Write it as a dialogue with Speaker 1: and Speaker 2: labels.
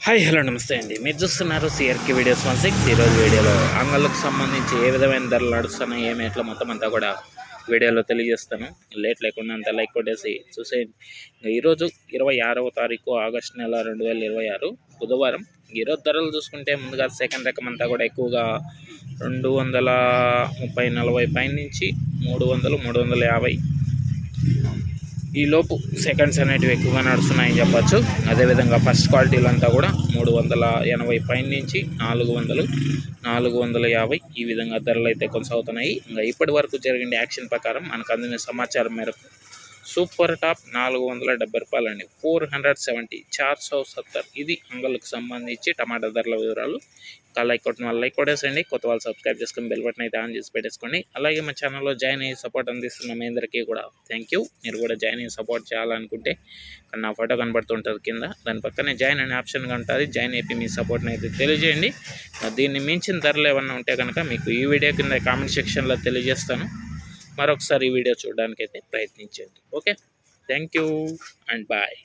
Speaker 1: Hi hello నమస్తే అండి. మీరు చూస్తున్నారు సిఆర్కే వీడియోస్ 16. ఈరోజు వీడియోలో అంగళ్ళకు సంబంధించి ఏ విధమైన ధరలు నడుస్తున్నాయి, ఏమి ఎట్లా మొత్తం అంతా కూడా వీడియోలో తెలియజేస్తాను. లేట్ లేకుండా అంతా లైక్ కొట్టేసి చూసేయండి. ఈరోజు 26వ తారీఖు ఆగస్టు నెల 2026 బుధవారం. ఈరోజు ధరలు చూసుకుంటే ముందుగా సెకండ్ రకం అంతా కూడా ఎక్కువగా 230-40 పైన నుంచి 300-350 ఈ లోపు సెకండ్స్ అనేటివి ఎక్కువగా నడుస్తున్నాయని చెప్పచ్చు. అదేవిధంగా ఫస్ట్ క్వాలిటీలు అంతా కూడా 380 పైన నుంచి 400-450 ఈ విధంగా ధరలు అయితే కొనసాగుతున్నాయి. ఇంకా ఇప్పటి వరకు జరిగిన యాక్షన్ ప్రకారం మనకు అందిన సమాచారం మేరకు సూపర్ టాప్ 470 రూపాయలండి, 470 470. ఇది అంగళ్ళకు సంబంధించి టమాటా ధరల వివరాలు. ఇంకా లైక్ కొట్టిన వాళ్ళు లైక్ కొట్టేసండి, కొత్త వాళ్ళు సబ్స్క్రైబ్ చేసుకుని బెల్ బటన్ అయితే ఆన్ చేసి పెట్టేసుకోండి. అలాగే మా ఛానల్లో జాయిన్ అయ్యి సపోర్ట్ అందిస్తున్న మీ అందరికీ కూడా థ్యాంక్ యూ. మీరు కూడా జాయిన్ అయ్యి సపోర్ట్ చేయాలనుకుంటే నా ఫోటో కనబడుతుంటుంది కింద, దాని పక్కనే జాయిన్ అనే ఆప్షన్గా ఉంటుంది. జాయిన్ అయిపోయి మీ సపోర్ట్ని అయితే తెలియజేయండి. దీన్ని మించిన ధరలు ఏమన్నా ఉంటే కనుక మీకు ఈ వీడియో కింద కామెంట్ సెక్షన్లో తెలియజేస్తాను. మరొకసారి ఈ వీడియో చూడడానికైతే ప్రయత్నించండి. Okay, thank you and bye.